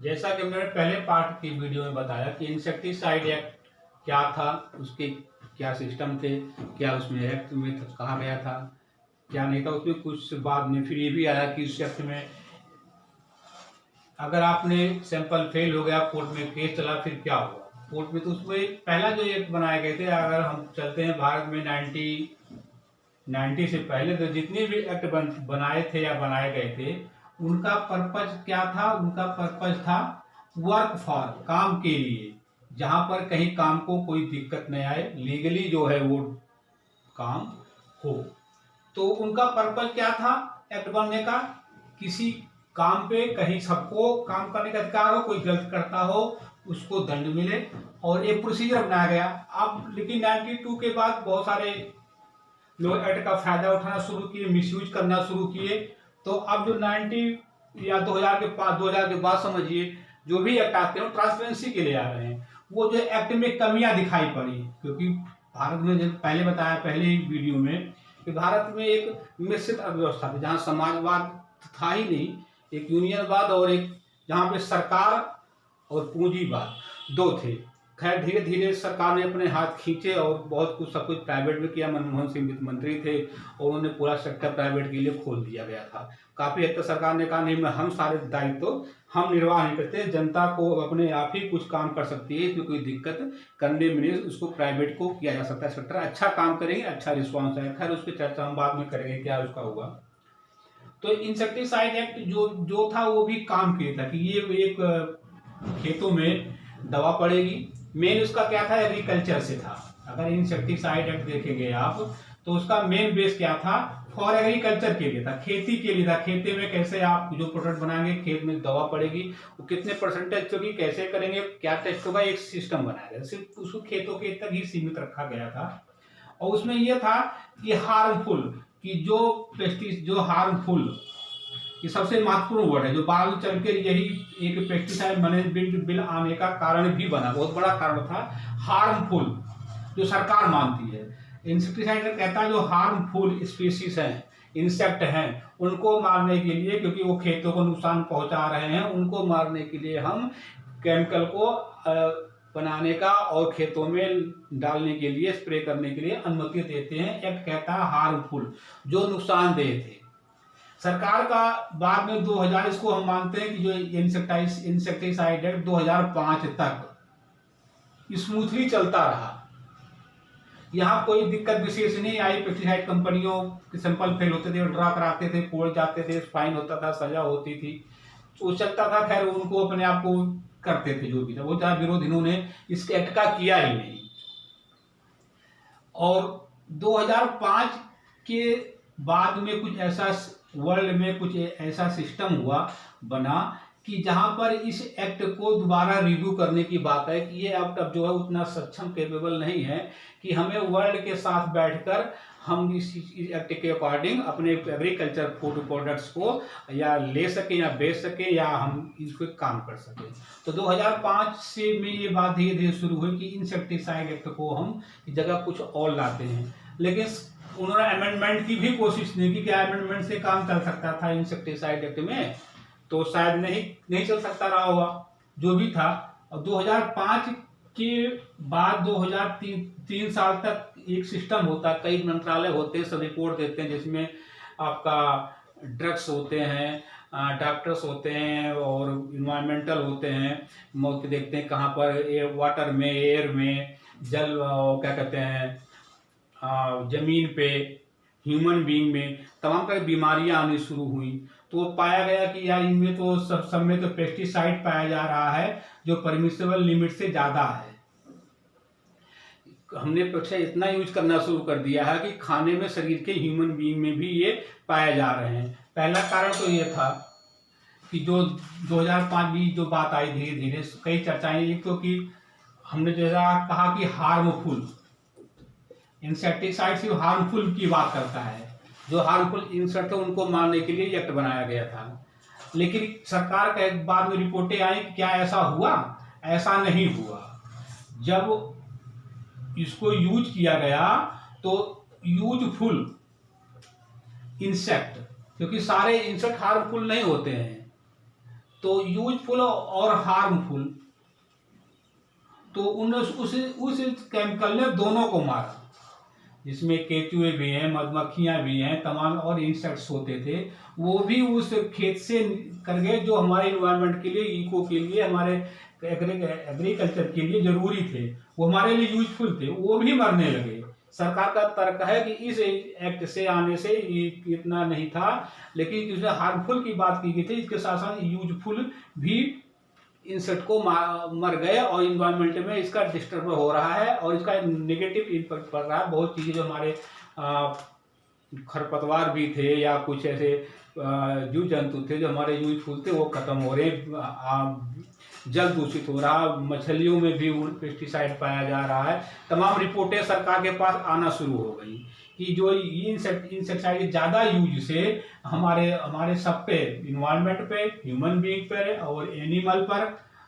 जैसा कि मैंने पहले पार्ट की वीडियो में बताया कि इंसेक्टिसाइड एक्ट क्या था, उसके क्या सिस्टम थे, क्या उसमें एक्ट में कहा गया था, क्या नहीं था। उसमें कुछ बाद में फिर ये भी आया कि इस एक्ट में अगर आपने सैंपल फेल हो गया, कोर्ट में केस चला, फिर क्या हुआ कोर्ट में। तो उसमें पहला जो एक्ट बनाए गए थे, अगर हम चलते हैं भारत में 90 से पहले, तो जितने भी एक्ट बनाए थे या बनाए गए थे, उनका पर्पज क्या था? उनका पर्पज था वर्क फॉर, काम के लिए, जहां पर कहीं काम को कोई दिक्कत नहीं आए, लीगली जो है वो काम हो। तो उनका पर्पज क्या था एक्ट बनने का? किसी काम पे कहीं सबको काम करने का अधिकार हो, कोई गलत करता हो उसको दंड मिले, और एक प्रोसीजर बनाया गया। अब लेकिन 92 के बाद बहुत सारे लोग एक्ट का फायदा उठाना शुरू किए, मिसयूज करना शुरू किए। तो अब जो 90 या 2000 के बाद समझिए, जो भी एक्ट आते हैं वो ट्रांसपेरेंसी के लिए आ रहे हैं। वो जो एक्ट में कमियां दिखाई पड़ी, क्योंकि भारत में, जब पहले बताया पहले ही वीडियो में, कि भारत में एक मिश्रित अर्थव्यवस्था थी, जहां समाजवाद था ही नहीं, एक यूनियनवाद और एक जहां पे सरकार और पूंजीवाद दो थे। खैर धीरे धीरे सरकार ने अपने हाथ खींचे और बहुत कुछ, सब कुछ प्राइवेट भी किया। मनमोहन सिंह वित्त मंत्री थे और उन्होंने पूरा सेक्टर प्राइवेट के लिए खोल दिया गया था। काफी हद तक सरकार ने कहा नहीं, हम सारे दायित्व तो हम निर्वाह नहीं करते, जनता को अपने आप ही कुछ काम कर सकती है, इसमें कोई दिक्कत करने में नहीं, उसको प्राइवेट को किया जा सकता है। सेक्टर अच्छा काम करेंगे, अच्छा रिस्पॉन्स है। खैर उसकी चर्चा हम बाद में करेंगे क्या उसका होगा। तो इंसेक्टिसाइड एक्ट जो था वो भी काम किया था कि ये एक खेतों में दवा पड़ेगी। मेन उसका क्या था? एग्रीकल्चर से था। अगर इंसेक्टिसाइड एक्ट देखेंगे आप, तो उसका मेन बेस क्या था? फॉर एग्रीकल्चर के लिए था, खेती के लिए था। खेती में कैसे आप जो प्रोडक्ट बनाएंगे, खेत में दवा पड़ेगी, वो कितने परसेंटेज होगी, कैसे करेंगे, क्या टेस्ट होगा, एक सिस्टम बनाया गया। सिर्फ उसको खेतों के तक ही सीमित रखा गया था। और उसमें यह था कि हार्मफुल, कि जो हार्मफुल, ये सबसे महत्वपूर्ण वर्ड है, जो बाद में चल के यही एक पेस्टिसाइड मैनेजमेंट बिल आने का कारण भी बना, बहुत बड़ा कारण था। हार्मफुल जो सरकार मानती है, इंसेक्टिसाइड कहता है जो हार्मफुल स्पीसीज हैं, इंसेक्ट हैं, उनको मारने के लिए, क्योंकि वो खेतों को नुकसान पहुंचा रहे हैं, उनको मारने के लिए हम केमिकल को बनाने का और खेतों में डालने के लिए, स्प्रे करने के लिए अनुमति देते हैं। एक्ट कहता है हार्मफुल, जो नुकसानदेह थे। सरकार का बाद में 2000, इसको हम मानते हैं कि जो इंसेक्टिसाइड एक्ट 2005 तक स्मूथली चलता रहा, यहाँ कोई दिक्कत विशेष नहीं आई। पेस्टिसाइड कंपनियों के सैंपल फेल होते थे, ड्रा कराते थे, कोर्ट जाते थे, फाइन होता था, सजा होती थी, वो चलता था। खैर उनको अपने आप को करते थे जो भी था, वो चाहे विरोध इन्होंने इस एक्ट का किया ही नहीं। और 2005 के बाद में कुछ ऐसा वर्ल्ड में कुछ ऐसा सिस्टम हुआ, बना, कि जहां पर इस एक्ट को दोबारा रिव्यू करने की बात है कि ये एक्ट अब जो है उतना सक्षम, कैपेबल नहीं है कि हमें वर्ल्ड के साथ बैठकर हम इस एक्ट के अकॉर्डिंग अपने एग्रीकल्चर फूड प्रोडक्ट्स को या ले सके या बेच सके या हम इसको काम कर सके। तो 2005 से में ये बात धीरे धीरे शुरू हुई कि इंसेक्टिसाइड एक्ट को हम जगह कुछ और लाते हैं। लेकिन उन्होंने अमेंडमेंट की भी कोशिश नहीं की, क्या अमेंडमेंट से काम चल सकता था इंसेक्टिसाइड एक्ट में? तो शायद नहीं चल सकता रहा होगा, जो भी था। और 2005 के बाद 2003 साल तक एक सिस्टम होता, कई मंत्रालय होते हैं, सब रिपोर्ट देते हैं, जिसमें आपका ड्रग्स होते हैं, डॉक्टर्स होते हैं और इन्वायरमेंटल होते हैं, मौत देखते हैं कहाँ पर, वाटर में, एयर में, जल, क्या कहते हैं, जमीन पे, ह्यूमन बीइंग में तमाम तरह की बीमारियां आनी शुरू हुई। तो पाया गया कि यार इनमें तो सब में तो पेस्टिसाइड पाया जा रहा है जो परमिसेबल लिमिट से ज्यादा है। हमने पेस्टिसाइड इतना यूज करना शुरू कर दिया है कि खाने में, शरीर के ह्यूमन बीइंग में भी ये पाए जा रहे हैं। पहला कारण तो ये था कि जो 2005 में जो बात आई, धीरे धीरे कई चर्चाएं, एक तो कि हमने जैसा कहा कि हार्मफुल, इंसेक्टिसाइड सिर्फ हार्मफुल की बात करता है, जो हार्मफुल इंसेक्ट है उनको मारने के लिए एक्ट बनाया गया था। लेकिन सरकार के बाद में रिपोर्टें आई कि क्या ऐसा हुआ? ऐसा नहीं हुआ। जब इसको यूज किया गया तो यूजफुल इंसेक्ट, क्योंकि सारे इंसेक्ट हार्मफुल नहीं होते हैं, तो यूजफुल और हार्मफुल, तो उस केमिकल ने दोनों को मारा, जिसमें केचुए भी हैं, मधुमक्खियां भी हैं, तमाम और इंसेक्ट्स होते थे, वो भी उस खेत से कर गए जो हमारे इन्वायरमेंट के लिए, इको के लिए, हमारे एग्रीकल्चर के लिए जरूरी थे, वो हमारे लिए यूजफुल थे, वो भी मरने लगे। सरकार का तर्क है कि इस एक्ट से आने से इतना नहीं था, लेकिन इसमें हार्मफुल की बात की गई थी, इसके साथ साथ यूजफुल भी इंसेक्ट को मर गए और इन्वायरमेंट में इसका डिस्टर्ब हो रहा है और इसका नेगेटिव इम्पैक्ट पड़ रहा है। बहुत चीज़ें जो हमारे खरपतवार भी थे या कुछ ऐसे जीव जंतु थे जो हमारे यूजफुल थे, वो खत्म हो रहे, जल दूषित हो रहा, मछलियों में भी पेस्टिसाइड पाया जा रहा है। तमाम रिपोर्टें सरकार के पास आना शुरू हो गई कि जो इंसेक्टिसाइड ज़्यादा यूज से हमारे सब पे, इन्वायरमेंट पे, ह्यूमन बीइंग पे और एनिमल पर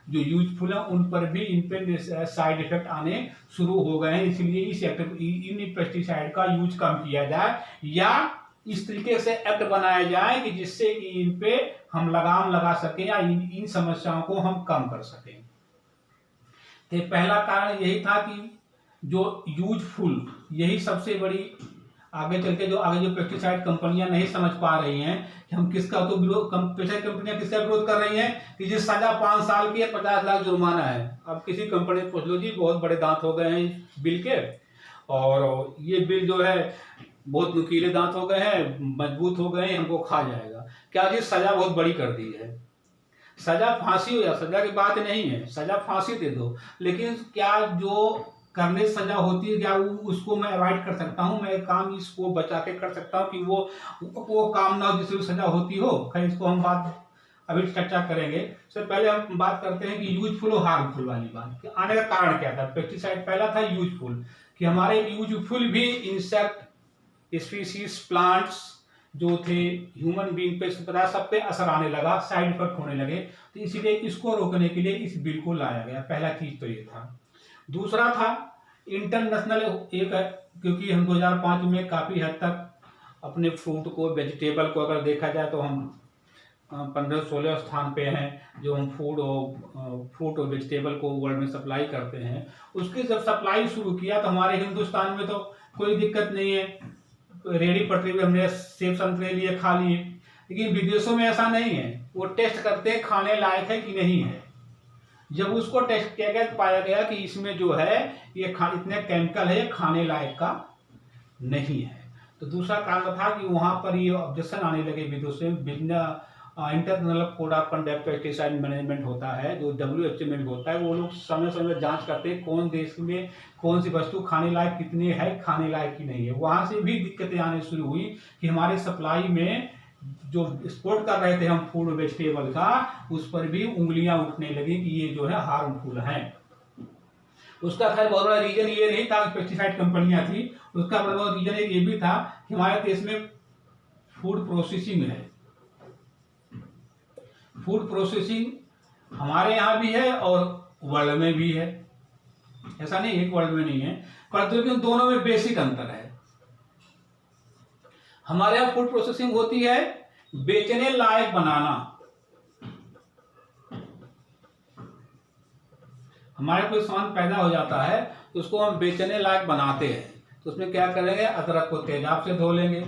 जो यूजफुल है उन पर भी इन पे साइड इफेक्ट आने शुरू हो गए हैं। इसलिए इस एक्ट इन पेस्टिसाइड का यूज कम किया जाए या इस तरीके से एक्ट बनाया जाए कि जिससे कि इन पे हम लगाम लगा सकें या इन समस्याओं को हम कम कर सकें। तो पहला कारण यही था कि जो यूजफुल, यही सबसे बड़ी आगे चल के जो पेस्टिसाइड कंपनियां नहीं समझ पा रही हैं कि हम किसका तो विरोध, पेस्टिसाइड कंपनियां किसका विरोध कर रही हैं कि जिस सजा 5 साल की है, 50 लाख जुर्माना है। अब किसी कंपनी को पूछ लो जी, बहुत बड़े दांत हो गए हैं इस बिल के, और ये बिल जो है बहुत नुकीले दांत हो गए हैं, मजबूत हो गए हैं, हमको खा जाएगा। क्या जी, सजा बहुत बड़ी कर दी है, सजा फांसी हो या, सजा की बात नहीं है, सजा फांसी दे दो, लेकिन क्या जो करने सजा होती है क्या उसको मैं अवॉइड कर सकता हूँ, मैं काम इसको बचा के कर सकता हूँ कि वो काम ना हो जिससे सजा होती हो। खैर, इसको हम बात अभी चर्चा करेंगे। सबसे पहले हम बात करते हैं कि यूजफुल और हार्मफुल वाली बात, कि आने का कारण क्या था। पेस्टिसाइड पहला था यूजफुल, कि हमारे यूजफुल भी इंसेक्ट स्पीसीज, प्लांट्स जो थे, ह्यूमन बीइंग पे पता सब पे असर आने लगा, साइड इफेक्ट होने लगे, तो इसीलिए इसको रोकने के लिए इस बिल को लाया गया। पहला चीज तो ये था। दूसरा था इंटरनेशनल एक, क्योंकि हम 2005 में काफी हद तक अपने फ्रूट को, वेजिटेबल को अगर देखा जाए तो हम 15-16 स्थान पे हैं जो हम फ्रूट और वेजिटेबल को वर्ल्ड में सप्लाई करते हैं। उसकी जब सप्लाई शुरू किया तो हमारे हिंदुस्तान में तो कोई दिक्कत नहीं है, रेडी पटरी पे हमने सेब संतरे लिए, खा लिए, लेकिन विदेशों में ऐसा नहीं है। वो टेस्ट करते हैं खाने लायक है कि नहीं है। जब उसको टेस्ट किया गया तो पाया गया कि इसमें जो है ये इतने केमिकल है, ये खाने लायक का नहीं है। तो दूसरा कारण था कि वहां पर ये ऑब्जेक्शन आने लगे विदेशों में। International code of conduct pesticide management होता है जो WHO में भी होता है, वो लोग समय समय जांच करते हैं कौन देश में कौन सी वस्तु खाने लायक कितनी है, खाने लायक की नहीं है। वहां से भी दिक्कतें आने शुरू हुई कि हमारे सप्लाई में जो एक्सपोर्ट कर रहे थे हम फूड वेजिटेबल का, उस पर भी उंगलियां उठने लगी कि ये जो है हार्मफुल है। उसका खैर बहुत बड़ा रीजन ये नहीं था कि पेस्टिसाइड कंपनियां थी, उसका बड़ा रीजन एक ये भी था कि हमारे देश में फूड प्रोसेसिंग है। फूड प्रोसेसिंग हमारे यहाँ भी है और वर्ल्ड में भी है, ऐसा नहीं एक वर्ल्ड में नहीं है, पर दोनों में बेसिक अंतर है। हमारे यहाँ फूड प्रोसेसिंग होती है बेचने लायक बनाना। हमारे कोई सामान पैदा हो जाता है तो उसको हम बेचने लायक बनाते हैं, तो उसमें क्या करेंगे, अदरक को तेजाब से धो लेंगे,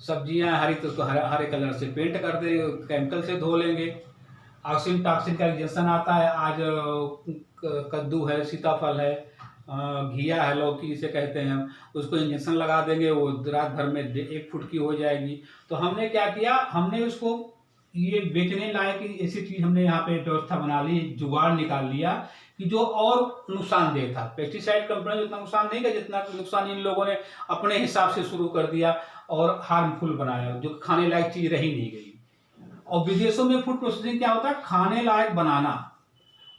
सब्जियां हरी तो उसको हरे कलर से पेंट कर देंगे, केमिकल से धो लेंगे, ऑक्सीन टॉक्सिन का इंजेक्शन आता है, आज कद्दू है, सीताफल है, घिया है, लौकी इसे कहते हैं हम, उसको इंजेक्शन लगा देंगे, वो रात भर में 1 फुट की हो जाएगी। तो हमने क्या किया, हमने उसको ये बेचने लायक ऐसी चीज हमने यहाँ पे व्यवस्था बना ली, जुगाड़ निकाल लिया कि जो और नुकसानदेह था। पेस्टिसाइड कंपनी जितना नुकसान नहीं किया जितना नुकसान इन लोगों ने अपने हिसाब से शुरू कर दिया और हार्मफुल बनाया, जो खाने लायक चीज रही नहीं गई। और विदेशों में फूड प्रोसेसिंग क्या होता है, खाने लायक बनाना।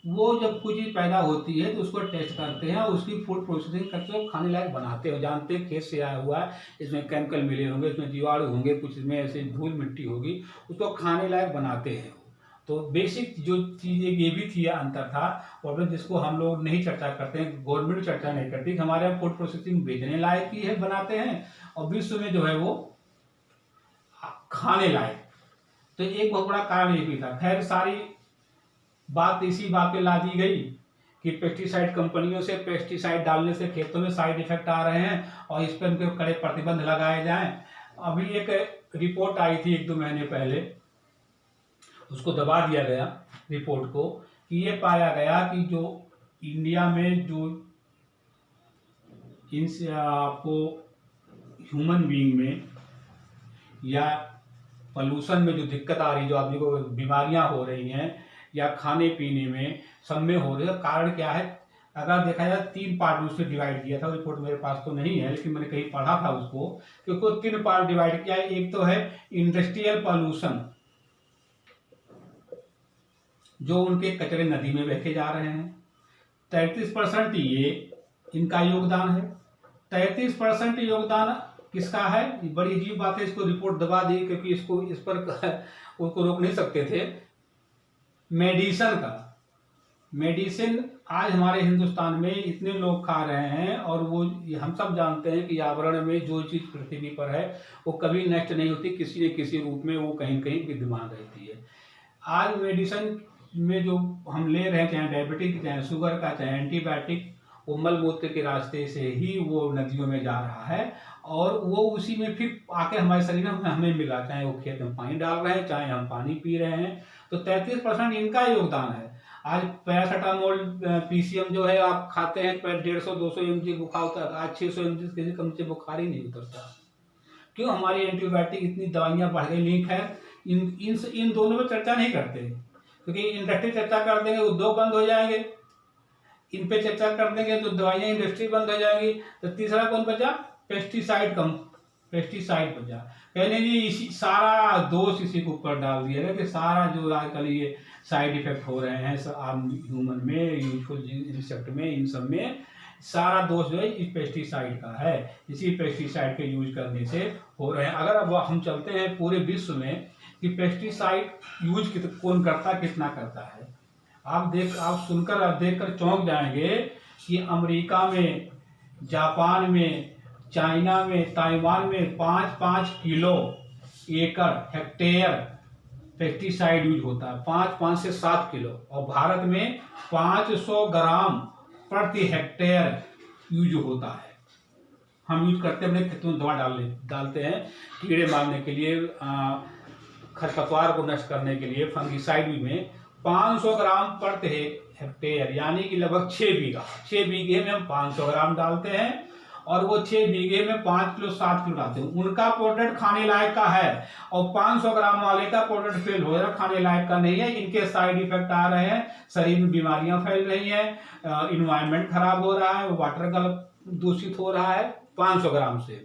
वो जब कुछ चीज पैदा होती है तो उसको टेस्ट करते हैं, उसकी फूड प्रोसेसिंग करते हो, खाने लायक बनाते हो, जानते हैं खेत से आया हुआ है, इसमें केमिकल मिले होंगे, इसमें जीवाणु होंगे, कुछ इसमें ऐसे धूल मिट्टी होगी, उसको खाने लायक बनाते हैं। तो बेसिक जो चीज़ ये भी थी, अंतर था, और जिसको हम लोग नहीं चर्चा करते हैं, गवर्नमेंट चर्चा नहीं करती। हमारे यहाँ फूड प्रोसेसिंग बेचने लायक ही है, बनाते हैं, और विश्व में जो है वो खाने लायक। तो एक बहुत बड़ा कारण ये भी था। खैर, सारी बात इसी बात पे ला दी गई कि पेस्टिसाइड कंपनियों से पेस्टिसाइड डालने से खेतों में साइड इफेक्ट आ रहे हैं और इस पर उनके कड़े प्रतिबंध लगाए जाएं। अभी एक रिपोर्ट आई थी 1-2 महीने पहले, उसको दबा दिया गया रिपोर्ट को, कि ये पाया गया कि जो इंडिया में जो इनसे आपको ह्यूमन बीइंग में या पॉल्यूशन में जो दिक्कत आ रही, जो आदमी को बीमारियां हो रही हैं या खाने पीने में सब में हो रही है, कारण क्या है? अगर देखा जाए 3 पार्ट में उससे डिवाइड किया था। रिपोर्ट मेरे पास तो नहीं है, लेकिन मैंने कहीं पढ़ा था उसको, क्योंकि 3 पार्ट डिवाइड किया है। एक तो है इंडस्ट्रियल पॉल्यूशन, जो उनके कचरे नदी में बहके जा रहे हैं, 33% ये इनका योगदान है। 33% योगदान किसका है? बड़ी अजीब बात है, इसको रिपोर्ट दबा दी क्योंकि इसको इस पर उसको रोक नहीं सकते थे। मेडिसिन का, मेडिसिन आज हमारे हिंदुस्तान में इतने लोग खा रहे हैं, और वो हम सब जानते हैं कि आवरण में जो चीज़ पृथ्वी पर है वो कभी नष्ट नहीं होती, किसी न किसी रूप में वो कहीं कहीं विद्यमान रहती है। आज मेडिसिन में जो हम ले रहे हैं, चाहे डायबिटिक, चाहे शुगर का, चाहे एंटीबायोटिक, वो मल मूत्र के रास्ते से ही वो नदियों में जा रहा है, और वो उसी में फिर आके हमारे शरीर में हमें मिला, चाहे वो खेत में पानी डाल रहे हैं, चाहे हम पानी पी रहे हैं। तो 33% इनका योगदान है। आज पैरासीटामोल पीसीएम जो है आप खाते हैं, 150-200 mg बुखार होता है, आज 600 mg किसी कम से बुखार ही नहीं उतरता। क्यों? हमारी एंटीबायोटिक इतनी दवाइयाँ बढ़ गई। लिंक है इन दोनों में चर्चा नहीं करते, क्योंकि इंडस्ट्री चर्चा कर देंगे उद्योग बंद हो जाएंगे, इन पे चर्चा कर देंगे तो दवाइयाँ इंडस्ट्री बंद हो जाएगी। तो तीसरा कौन बचा? पेस्टिसाइड बचा। कहने जी इसी सारा दोष इसी के ऊपर डाल दिया गया कि सारा जो आजकल ये साइड इफेक्ट हो रहे हैं आम ह्यूमन में, यूजफुल इंसेक्ट में, इन सब में सारा दोष जो है इस पेस्टिसाइड का है। इसी पेस्टिसाइड के यूज करने से हो रहे हैं। अगर अब हम चलते हैं पूरे विश्व में कि पेस्टिसाइड यूज कौन करता, कितना करता है, आप सुनकर आप देखकर चौंक जाएंगे कि अमेरिका में, जापान में, चाइना में, ताइवान में 5-5 किलो एकड़ हेक्टेयर पेस्टिसाइड यूज होता है, 5 से 7 किलो, और भारत में 500 ग्राम प्रति हेक्टेयर यूज होता है। हम यूज करते हैं, अपने खेतों में दवा डालते हैं कीड़े मारने के लिए, खरपतवार को नष्ट करने के लिए, फंगिसाइड में 500 ग्राम प्रति हेक्टेयर, यानी कि लगभग 6 बीघे में हम 500 ग्राम डालते हैं, और वो 6 बीघे में 5 किलो 7 किलो डालते हैं। उनका प्रोडक्ट खाने लायक का है, और 500 ग्राम वाले का प्रोडक्ट फेल हो रहा है, खाने लायक का नहीं है। इनके साइड इफेक्ट आ रहे हैं, शरीर में बीमारियां फैल रही हैं, इन्वायरमेंट खराब हो रहा है, वाटर गलत दूषित हो रहा है 500 ग्राम से।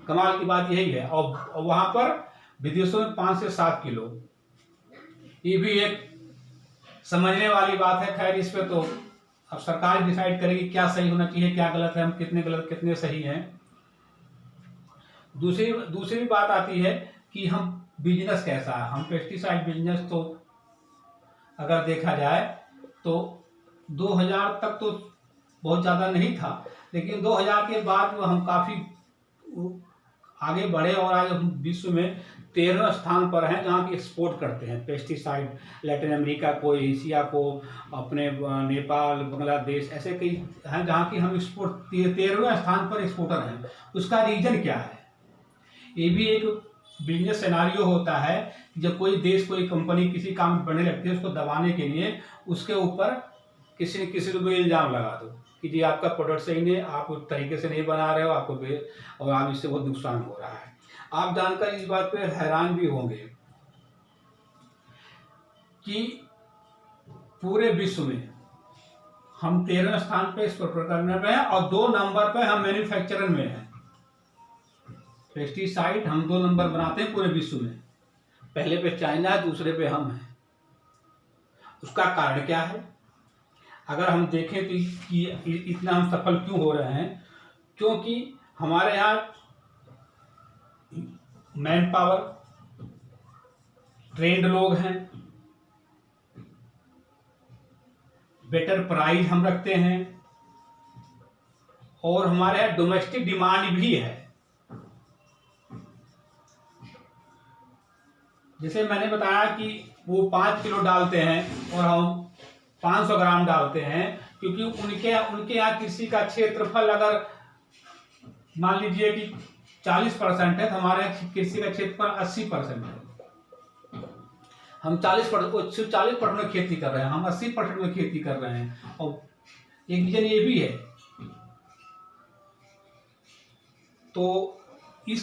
कमाल की बात यही है। और वहां पर विदेशों में 5 से 7 किलो। ये भी एक समझने वाली बात है। खैर, इस पे तो अब सरकार डिसाइड करेगी क्या सही होना चाहिए, क्या गलत है, हम कितने गलत कितने सही हैं। दूसरी बात आती है कि हम बिजनेस कैसा है। हम पेस्टिसाइड बिजनेस तो अगर देखा जाए तो 2000 तक तो बहुत ज़्यादा नहीं था, लेकिन 2000 के बाद हम काफ़ी आगे बढ़े, और आज हम विश्व में 13वें स्थान पर हैं जहाँ की एक्सपोर्ट करते हैं पेस्टिसाइड। लैटिन अमेरिका को, एशिया को, अपने नेपाल, बांग्लादेश, ऐसे कई हैं जहाँ की हम एक्सपोर्ट 13वें स्थान पर एक्सपोर्टर हैं। उसका रीजन क्या है? ये भी एक बिजनेस सिनेरियो होता है। जब कोई देश, कोई कंपनी किसी काम में बढ़ने लगती है, उसको दबाने के लिए उसके ऊपर किसी न किसी को इल्ज़ाम लगा दो कि जी आपका प्रोडक्ट सही नहीं, आप उस तरीके से नहीं बना रहे हो, आपको और आप इससे बहुत नुकसान हो रहा है। आप जानकर इस बात पे हैरान भी होंगे कि पूरे विश्व में हम 13वें स्थान पे एक्सपोर्ट करने में हैं, और 2 नंबर पे हम मैन्युफैक्चरर में हैं। पेस्टिसाइड हम 2 नंबर बनाते हैं पूरे विश्व में। पहले पे चाइना है, दूसरे पे हम हैं। उसका कारण क्या है? अगर हम देखें तो इतना हम सफल क्यों हो रहे हैं? क्योंकि हमारे यहाँ मैन पावर, ट्रेंड लोग हैं, बेटर प्राइस हम रखते हैं, और हमारे यहाँ डोमेस्टिक डिमांड भी है। जैसे मैंने बताया कि वो 5 किलो डालते हैं और हम 500 ग्राम डालते हैं, क्योंकि उनके यहाँ कृषि का क्षेत्रफल अगर मान लीजिए कि 40% है, तो हमारे यहाँ कृषि का क्षेत्रफल 80% है। हम 40% में खेती कर रहे हैं, हम 80% में खेती कर रहे हैं। और एक रीजन ये भी है। तो ये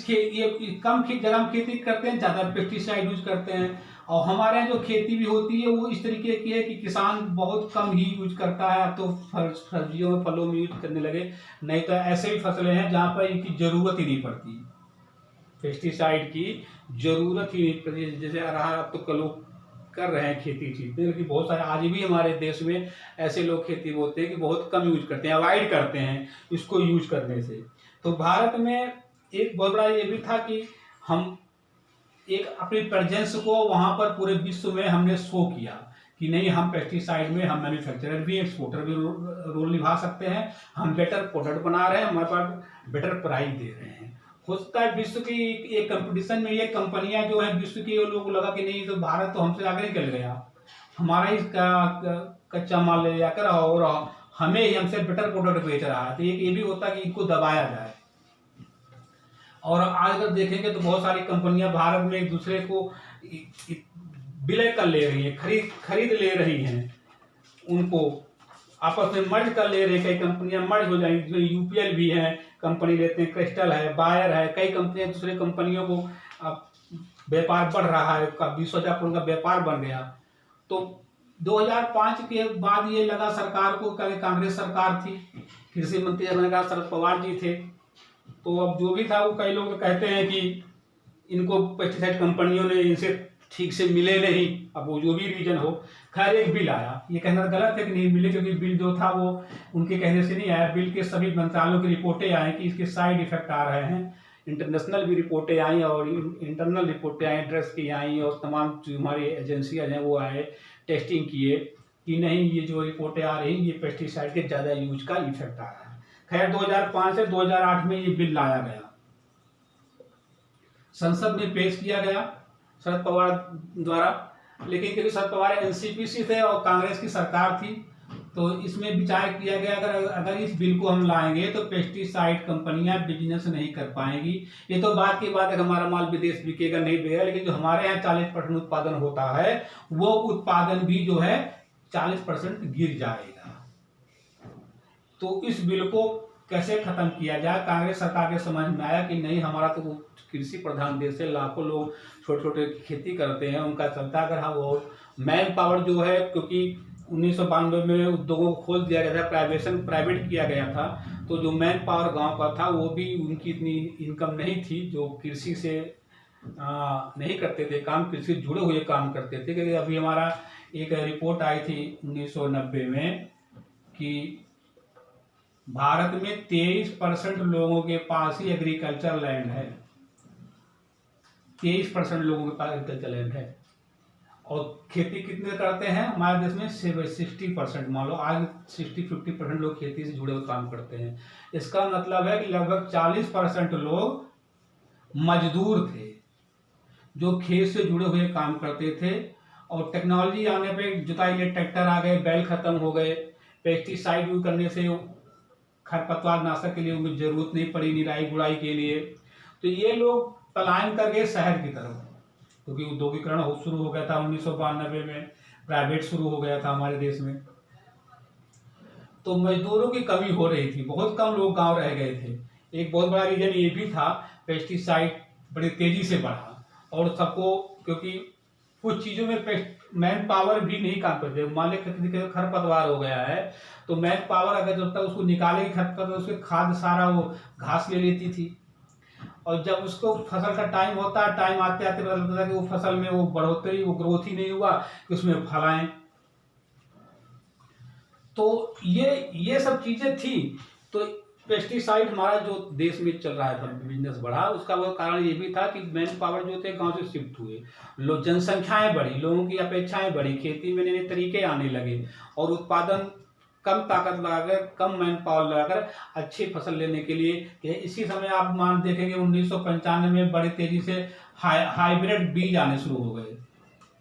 कम जगह हम खेती करते हैं, ज़्यादा पेस्टिसाइड यूज करते हैं। और हमारे यहाँ जो खेती भी होती है वो इस तरीके की है कि किसान बहुत कम ही यूज करता है। अब तो सब्जियों में, फलों में यूज करने लगे, नहीं तो ऐसे भी फसलें हैं जहाँ पर इनकी ज़रूरत ही नहीं पड़ती, पेस्टिसाइड की ज़रूरत ही नहीं पड़ती। जैसे अरहर अब तो लोग कर रहे हैं खेती ठीक, लेकिन बहुत सारे आज भी हमारे देश में ऐसे लोग खेती बोते हैं कि बहुत कम यूज करते हैं, अवॉइड करते हैं इसको यूज करने से। तो भारत में एक बहुत बड़ा ये भी था कि हम एक अपनी प्रेजेंस को वहाँ पर पूरे विश्व में हमने शो किया कि नहीं, हम पेस्टिसाइड में हम मैन्युफैक्चरर भी, एक्सपोर्टर भी रोल निभा सकते हैं, हम बेटर प्रोडक्ट बना रहे हैं, हमारे पास बेटर प्राइस दे रहे हैं। हो सकता है विश्व की एक कंपटीशन में ये कंपनियां जो है विश्व की, लोग लगा कि नहीं तो भारत तो हमसे आगे निकल गया, हमारा ही कच्चा माल ले जाकर और हमें ही हमसे बेटर प्रोडक्ट बेच रहा है। तो एक ये भी होता है कि इनको दबाया जाए। और आज अगर देखेंगे तो बहुत सारी कंपनियां भारत में एक दूसरे को विलय कर ले रही हैं, खरीद ले रही हैं, उनको आपस में मर्ज कर ले रहे हैं। कई कंपनियां मर्ज हो जाएंगी, जिसमें यूपीएल भी है, कंपनी लेते हैं, क्रिस्टल है, बायर है, कई कंपनियां दूसरे कंपनियों को व्यापार बढ़ रहा है, 20,000 करोड़ का व्यापार बन गया। तो 2005 के बाद ये लगा सरकार को, कांग्रेस सरकार थी, कृषि मंत्री शरद पवार जी थे। तो अब जो भी था वो कई लोग कहते हैं कि इनको पेस्टिसाइड कंपनियों ने इनसे ठीक से मिले नहीं, अब वो जो भी रीजन हो। खैर एक बिल आया, ये कहना गलत है कि नहीं मिले, क्योंकि बिल जो था वो उनके कहने से नहीं आया। बिल के सभी मंत्रालयों की रिपोर्टें आई कि इसके साइड इफेक्ट आ रहे हैं, इंटरनेशनल भी रिपोर्टें आई और इंटरनल रिपोर्टें आई, ड्रग्स की आई, और तमाम जो हमारी एजेंसियाँ हैं वो आए, टेस्टिंग किए कि नहीं ये जो रिपोर्टें आ रही ये पेस्टिसाइड के ज़्यादा यूज का इफेक्ट आ रहा है। खैर 2005 से 2008 में ये बिल लाया गया, संसद में पेश किया गया शरद पवार द्वारा। लेकिन क्योंकि शरद पवार एनसीपी थे और कांग्रेस की सरकार थी, तो इसमें विचार किया गया अगर इस बिल को हम लाएंगे तो पेस्टिसाइड कंपनियां बिजनेस नहीं कर पाएंगी। ये तो बात की बात है, हमारा माल विदेश बिकेगा नहीं बिकेगा, लेकिन जो हमारे यहाँ 40% उत्पादन होता है वो उत्पादन भी जो है 40% गिर जाएगा। तो इस बिल को कैसे खत्म किया जाए, कांग्रेस सरकार के समझ में आया कि नहीं, हमारा तो कृषि प्रधान देश है, लाखों लोग छोटे छोटे खेती करते हैं, उनका चलता अगर हम वो मैन पावर जो है, क्योंकि 1992 में उद्योगों को खोल दिया गया था, प्राइवेट किया गया था, तो जो मैन पावर गांव का था वो भी उनकी इतनी इनकम नहीं थी जो कृषि से नहीं करते थे काम, कृषि से जुड़े हुए काम करते थे। क्योंकि अभी हमारा एक रिपोर्ट आई थी 1990 में कि भारत में 23% लोगों के पास ही एग्रीकल्चर लैंड है, 23% लोगों के पास एग्रीकल्चर लैंड है। और खेती कितने करते हैं हमारे देश में? 60%। मान लो आज 60-50% लोग खेती से जुड़े हुए काम करते हैं। इसका मतलब है कि लगभग 40% लोग मजदूर थे जो खेत से जुड़े हुए काम करते थे। और टेक्नोलॉजी आने पे जुताई के ट्रैक्टर आ गए, बैल खत्म हो गए, पेस्टिसाइड यूज करने से खरपतवार नाशक के लिए उनकी जरूरत नहीं पड़ी निराई गुड़ाई के लिए। तो ये लोग पलायन कर गए शहर की तरफ, क्योंकि उद्योगीकरण शुरू हो गया था 1992 में, प्राइवेट शुरू हो गया था हमारे देश में। तो मजदूरों की कमी हो रही थी, बहुत कम लोग गांव रह गए थे। एक बहुत बड़ा रीजन ये भी था, पेस्टिसाइड बड़ी तेजी से बढ़ा और सबको, क्योंकि कुछ चीज़ों में मैन पावर भी नहीं काम करते। मान लीजिए खरपतवार हो गया है तो मैन पावर अगर जब तक उसको निकालेगी खरपतवार, उसके खाद सारा वो घास ले लेती थी। और जब उसको फसल का टाइम होता है, टाइम आते आते पता लगता है कि वो फसल में वो बढ़ोतरी, वो ग्रोथ ही नहीं हुआ कि उसमें फल आए। तो ये सब चीजें थी। तो पेस्टिसाइड हमारा जो देश में चल रहा है बिजनेस बढ़ा, उसका वो कारण ये भी था कि मैन पावर जो थे गांव से शिफ्ट हुए, लोग जनसंख्याएं बढ़ी, लोगों की अपेक्षाएं बढ़ी, खेती में नए तरीके आने लगे और उत्पादन कम ताकत लगाकर, कम मैन पावर लगाकर अच्छी फसल लेने के लिए। इसी समय आप मान देखेंगे 1995 में बड़ी तेजी से हाइब्रिड बीज आने शुरू हो गए,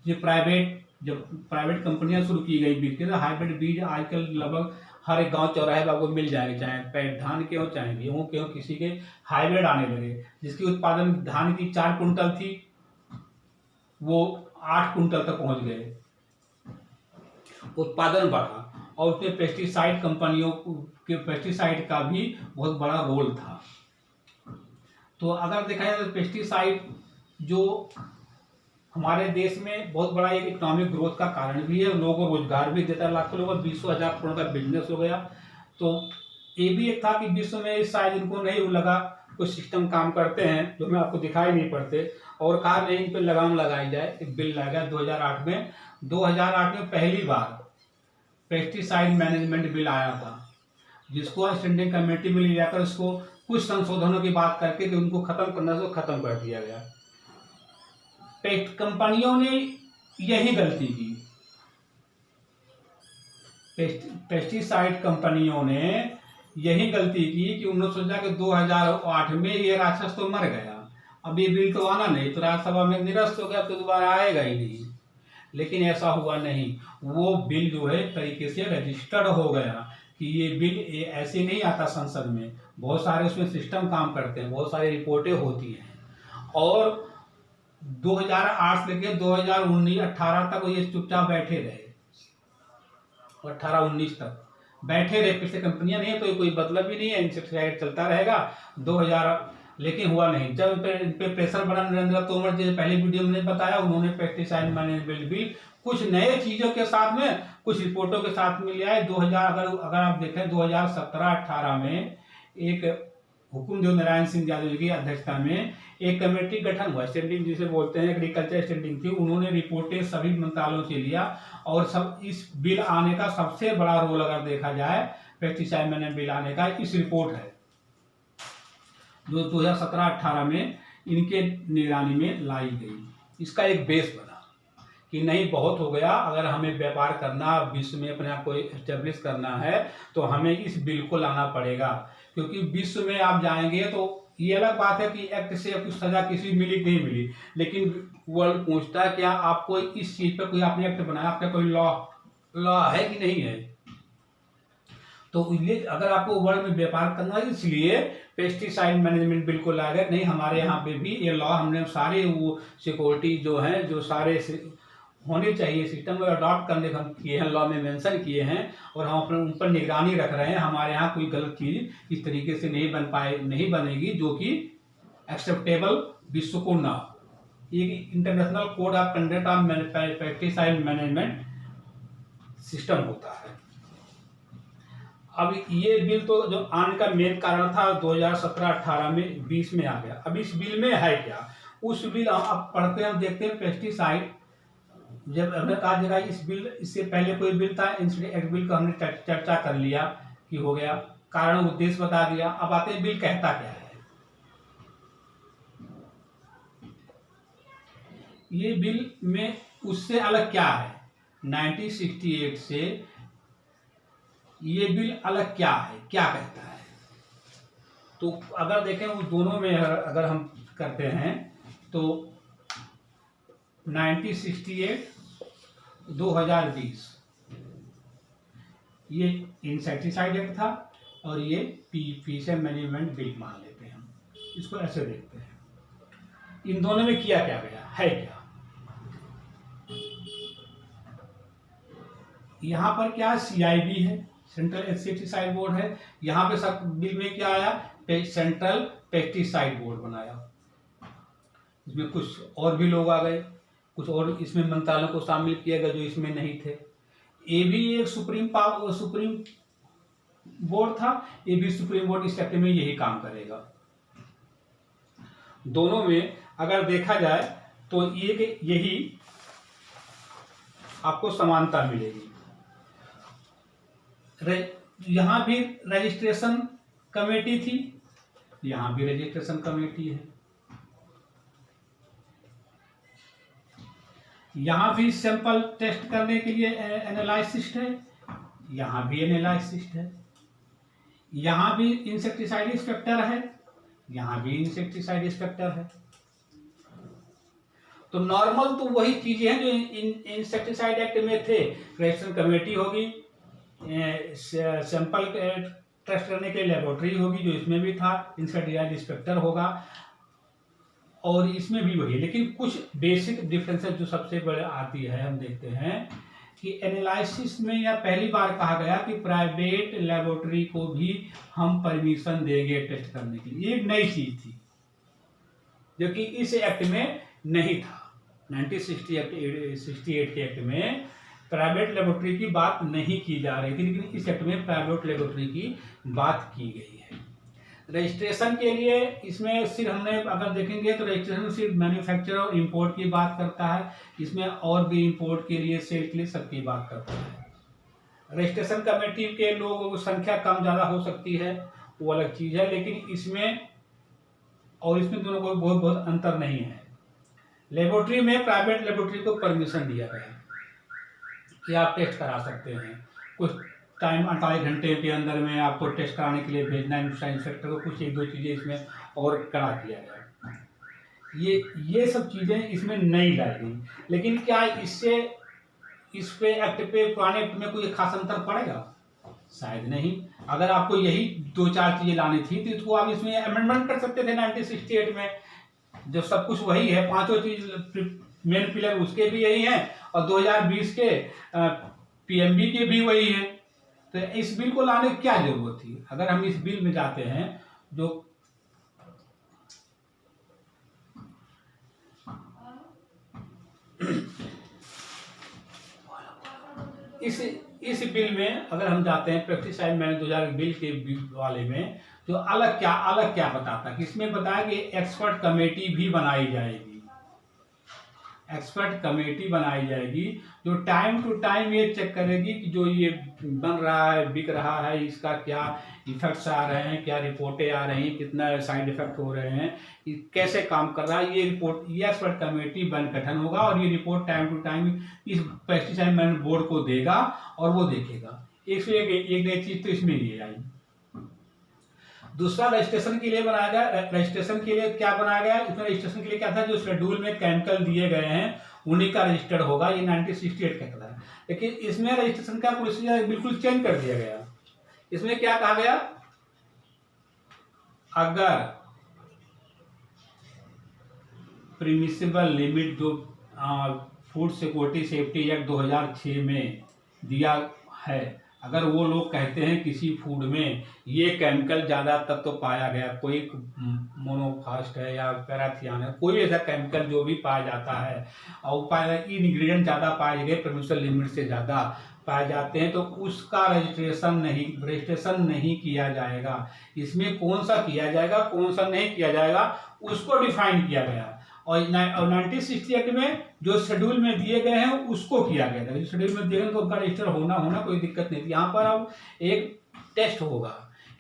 जब प्राइवेट कंपनियां शुरू की गई बीज के, तो हाइब्रिड बीज आजकल लगभग हर एक गांव चौराहे पर आपको मिल जाएंगे, चाहे धान के हो चाहे गेहूं के हो, किसी के हाइब्रिड आने लगे, जिसकी उत्पादन धान की 4 कुंटल थी वो 8 कुंटल तक पहुंच गए, उत्पादन बढ़ा। और उसमें पेस्टिसाइड कंपनियों के पेस्टिसाइड का भी बहुत बड़ा रोल था। तो अगर देखा जाए तो पेस्टिसाइड जो हमारे देश में बहुत बड़ा एक इकोनॉमिक ग्रोथ का कारण भी है, लोगों को रोजगार भी देता है, लाखों लोगों, 20,000 करोड़ का बिजनेस हो गया। तो ये भी एक था कि विश्व में शायद इनको नहीं लगा, कुछ सिस्टम काम करते हैं जो हमें आपको दिखाई नहीं पड़ते, और कहा नहीं इन पर लगाम लगाई जाए। एक बिल लाया गया 2008 में। 2008 में पहली बार पेस्टिसाइड मैनेजमेंट बिल आया था, जिसको स्टैंडिंग कमेटी में ले जाकर उसको कुछ संशोधनों की बात करके कि उनको खत्म करना से खत्म कर दिया गया। कंपनियों ने यही गलती की, पेस्टिसाइड कंपनियों ने यही गलती की कि उन्होंने सोचा कि 2008 में ये राक्षस तो मर गया, अब ये बिल तो आना नहीं, तो राज्यसभा में निरस्त हो गया, तो दोबारा आएगा ही नहीं। लेकिन ऐसा हुआ नहीं, वो बिल जो है तरीके से रजिस्टर्ड हो गया कि ये बिल ऐसे नहीं आता संसद में, बहुत सारे उसमें सिस्टम काम करते हैं, बहुत सारी रिपोर्टें होती हैं। और 2008 से लेकर 2019-18 तक ये चुपचाप बैठे रहे, 18-19 तक बैठे रहे, फिर से कंपनियां नहीं है तो कोई मतलब ही नहीं है, इंसेक्टिसाइड चलता रहेगा 2000। लेकिन हुआ नहीं। जब इन पे प्रेशर बढ़ा, नरेंद्र तोमर जी पहले वीडियो में बताया, उन्होंने पेस्टिसाइड मैनेजमेंट बिल कुछ नए चीजों के साथ में, कुछ रिपोर्टों के साथ में लिया है। 2000 अगर आप देखें 2017-18 में एक हुकुमदेव नारायण सिंह यादव जी की अध्यक्षता में एक कमेटी गठन हुआ, स्टैंडिंग जिसे बोलते हैं, एग्रीकल्चर स्टैंडिंग थी। उन्होंने रिपोर्टें सभी मंत्रालयों से लिया, और सब इस बिल आने का सबसे बड़ा रोल अगर देखा जाए पेस्टिसाइड मैनेजमेंट बिल आने का, इस रिपोर्ट है जो 2017-18 में इनके निगरानी में लाई गई। इसका एक बेस बना कि नहीं बहुत हो गया, अगर हमें व्यापार करना, विश्व में अपने आप को एस्टेब्लिश करना है तो हमें इस बिल को लाना पड़ेगा। क्योंकि विश्व में आप जाएंगे तो ये अलग बात है कि एक्ट से कुछ सजा किसी मिली नहीं मिली, लेकिन वर्ल्ड पूछता है क्या आपको इस चीज पर कोई आपने एक्ट बनाया, आपका कोई लॉ है कि नहीं है। तो ये अगर आपको वर्ल्ड में व्यापार करना है, इसलिए पेस्टिसाइड मैनेजमेंट बिल को लाया गया। नहीं, हमारे यहाँ पे भी ये लॉ, हमने सारे वो सिक्योरिटी जो है, जो सारे होने चाहिए सिस्टम में अडॉप्ट करने का किए हैं, लॉ में मेंशन किए हैं, और हम अपने उन पर निगरानी रख रहे हैं। हमारे यहाँ कोई गलत चीज इस तरीके से नहीं बनेगी जो कि एक्सेप्टेबल विश्व को ना हो। ये international code of conduct of pesticide management system होता है। अब ये बिल तो जो आने का मेन कारण था 2017-18 में 20 में आ गया। अब इस बिल में है क्या, उस बिल आप पढ़ते हैं, देखते हैं पेस्टिसाइड। जब हमने कहा जगह इस बिल, इससे पहले कोई बिल था, एक्ट बिल का हमने चर्चा कर लिया कि हो गया, कारण उद्देश्य बता दिया। अब आते हैं बिल कहता क्या है। ये बिल में उससे अलग क्या है, 1968 से ये बिल अलग क्या है, क्या कहता है। तो अगर देखें उस दोनों में अगर हम करते हैं तो 1968 2020 ये इंसेक्टिसाइड एक्ट था, और ये पेस्टिसाइड मैनेजमेंट बिल मान लेते हैं हम, इसको ऐसे देखते हैं। इन दोनों में किया क्या गया है, क्या यहाँ पर क्या CIB है, सेंट्रल इंसेक्टिसाइड बोर्ड है। यहाँ पे सब बिल में क्या आया, सेंट्रल पेस्टिसाइड बोर्ड बनाया। इसमें कुछ और भी लोग आ गए, कुछ और इसमें मंत्रालयों को शामिल किया गया जो इसमें नहीं थे। ये भी एक सुप्रीम बोर्ड था, ये भी सुप्रीम बोर्ड इस सेक्टर में यही काम करेगा। दोनों में अगर देखा जाए तो यही आपको समानता मिलेगी। यहां भी रजिस्ट्रेशन कमेटी थी, यहां भी रजिस्ट्रेशन कमेटी है। यहां भी सैंपल टेस्ट करने के लिए एनालिसिस्ट है, यहां भी एनालिसिस्ट है। यहां भी इंसेक्टिसाइड इंस्पेक्टर है, यहां भी इंसेक्टिसाइड इंस्पेक्टर है। तो नॉर्मल तो वही चीजें हैं जो इंसेक्टिसाइड एक्ट में थे। रजिस्ट्रेशन कमेटी होगी, सैंपल टेस्ट करने के लिए लेबोरेटरी होगी जो इसमें भी था, इंसेक्टिसाइड इंस्पेक्टर होगा, और इसमें भी वही। लेकिन कुछ बेसिक डिफरेंसेस जो सबसे बड़े आती है, हम देखते हैं कि एनालिसिस में या पहली बार कहा गया कि प्राइवेट लेबोरेटरी को भी हम परमिशन देंगे टेस्ट करने के लिए। ये एक नई चीज थी जो कि इस एक्ट में नहीं था। 1968 के एक्ट में प्राइवेट लेबोरेटरी की बात नहीं की जा रही थी, लेकिन इस एक्ट में प्राइवेट लेबोरेटरी की बात की गई है। रजिस्ट्रेशन के लिए इसमें सिर्फ हमने अगर देखेंगे तो रजिस्ट्रेशन सिर्फ मैन्युफैक्चर और इंपोर्ट की बात करता है, इसमें और भी इंपोर्ट के लिए, सेल के लिए सबकी बात करता है। रजिस्ट्रेशन कमेटी के लोगों की संख्या कम ज़्यादा हो सकती है, वो अलग चीज़ है, लेकिन इसमें और इसमें दोनों को बहुत अंतर नहीं है। लेबोरेटरी में प्राइवेट लेबोरेटरी को परमिशन दिया गया कि आप टेस्ट करा सकते हैं, कुछ टाइम 48 घंटे के अंदर में आपको टेस्ट कराने के लिए भेजना है इंस्पेक्टर को, कुछ एक दो चीज़ें इसमें और कड़ा किया गया। ये सब चीज़ें इसमें नहीं लाई गई। लेकिन क्या इससे इस पे एक्ट पे पुराने एक्ट में कोई खास अंतर पड़ेगा? शायद नहीं। अगर आपको यही 2-4 चीज़ें लानी थी तो इसको आप इसमें अमेंडमेंट कर सकते थे 1968 में, जब सब कुछ वही है, पांचों चीज मेन पिलर उसके भी यही हैं और 2020 के पीएमबी के भी वही हैं। तो इस बिल को लाने की क्या जरूरत थी? अगर हम इस बिल में जाते हैं जो इस बिल में अगर हम जाते हैं पेस्टिसाइड मैनेजमेंट 2000 बिल के वाले में, तो अलग क्या बताता है कि इसमें बताया कि एक्सपर्ट कमेटी भी बनाई जाएगी। एक्सपर्ट कमेटी बनाई जाएगी जो टाइम टू टाइम ये चेक करेगी कि जो ये बन रहा है, बिक रहा है, इसका क्या इफेक्ट्स आ रहे हैं, क्या रिपोर्टें आ रही हैं, कितना साइड इफेक्ट हो रहे हैं, कैसे काम कर रहा है। ये रिपोर्ट, ये एक्सपर्ट कमेटी गठन होगा और ये रिपोर्ट टाइम टू टाइम इस पेस्टिसाइड मैनेजमेंट बोर्ड को देगा और वो देखेगा। एक नई चीज तो इसमें ये आई। दूसरा रजिस्ट्रेशन के लिए बनाया गया। रजिस्ट्रेशन के लिए क्या बनाया गया? इसमें रजिस्ट्रेशन के लिए क्या था, जो शेड्यूल में केमिकल दिए गए हैं उन्हीं का रजिस्टर्ड होगा, ये 1968 का था। लेकिन इसमें रजिस्ट्रेशन का प्रोसीजर बिल्कुल चेंज कर दिया गया। इसमें क्या कहा गया, अगर परमिसिबल लिमिट जो फूड सिक्योरिटी सेफ्टी एक्ट 2006 में दिया है, अगर वो लोग कहते हैं किसी फूड में ये केमिकल ज़्यादा तत्व पाया गया, कोई मोनोफास्ट है या पैराथियान है, कोई ऐसा केमिकल जो भी पाया जाता है और इंग्रेडिएंट ज़्यादा पाए गए, परमिशन लिमिट से ज़्यादा पाए जाते हैं, तो उसका रजिस्ट्रेशन नहीं किया जाएगा। इसमें कौन सा किया जाएगा, कौन सा नहीं किया जाएगा, उसको डिफाइन किया गया। और 1968 में जो शेड्यूल में दिए गए हैं उसको किया गया था। शेड्यूल में दिए गए तो उनका रजिस्टर होना कोई दिक्कत नहीं थी। यहाँ पर अब एक टेस्ट होगा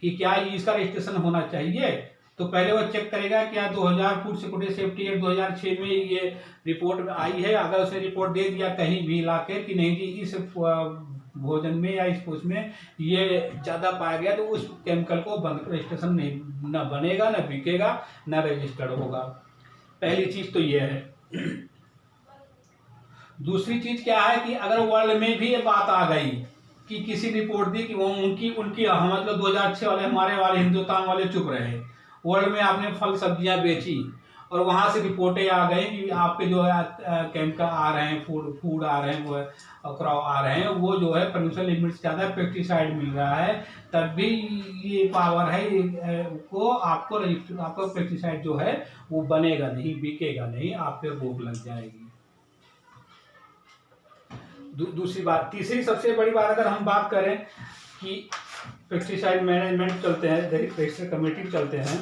कि क्या इसका रजिस्ट्रेशन होना चाहिए, तो पहले वो चेक करेगा क्या 2000 फूड सिक्योरिटी सेफ्टी एक्ट 2006 में ये रिपोर्ट आई है। अगर उसने रिपोर्ट दे दिया कहीं भी लाके कि नहीं जी इस भोजन में या इस उसमें ये ज़्यादा पाया गया, तो उस केमिकल को रजिस्ट्रेशन नहीं, न बनेगा, न बिकेगा, न रजिस्टर्ड होगा। पहली चीज तो ये है। दूसरी चीज क्या है कि अगर वर्ल्ड में भी ये बात आ गई कि किसी रिपोर्ट दी कि वो उनकी मतलब 2006 वाले हमारे वाले हिंदुस्तान वाले चुप रहे, वर्ल्ड में आपने फल सब्जियां बेची और वहां से रिपोर्टें आ गई कि आपके जो है केमिकल आ रहे हैं, फूड आ रहे हैं, वो क्रॉप आ रहे हैं, वो जो है परमिशन लिमिट से ज़्यादा पेस्टिसाइड मिल रहा है, तब भी ये पावर है को आपको पेस्टिसाइड जो है वो बनेगा नहीं, बिकेगा नहीं, आप पे रोक लग जाएगी। दूसरी बात, तीसरी सबसे बड़ी बात अगर हम बात करें कि पेस्टिसाइड मैनेजमेंट चलते हैं, पेस्टिसाइड कमेटी चलते हैं,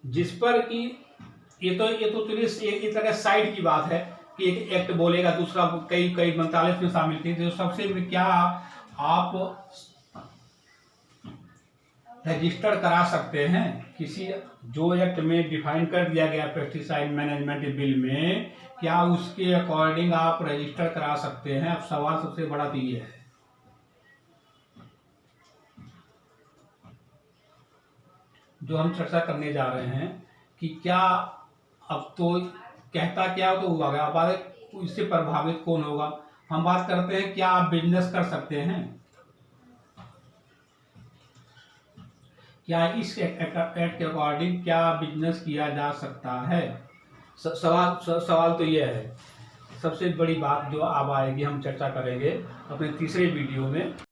जिस पर कि ये तो चलिए एक तरह साइड की बात है कि एक एक्ट बोलेगा, दूसरा कई मंत्रालय में शामिल थी। तो सबसे क्या आप रजिस्टर करा सकते हैं किसी जो एक्ट में डिफाइन कर दिया गया पेस्टिसाइड मैनेजमेंट बिल में, क्या उसके अकॉर्डिंग आप रजिस्टर करा सकते हैं? अब सवाल सबसे बड़ा तो ये है। जो हम चर्चा करने जा रहे हैं कि क्या अब तो कहता क्या तो हुआ गया, अब इससे प्रभावित कौन होगा। हम बात करते हैं क्या आप बिजनेस कर सकते हैं, क्या इस एक्ट के अकॉर्डिंग क्या बिजनेस किया जा सकता है। सवाल तो यह है। सबसे बड़ी बात जो अब आएगी, हम चर्चा करेंगे अपने तीसरे वीडियो में।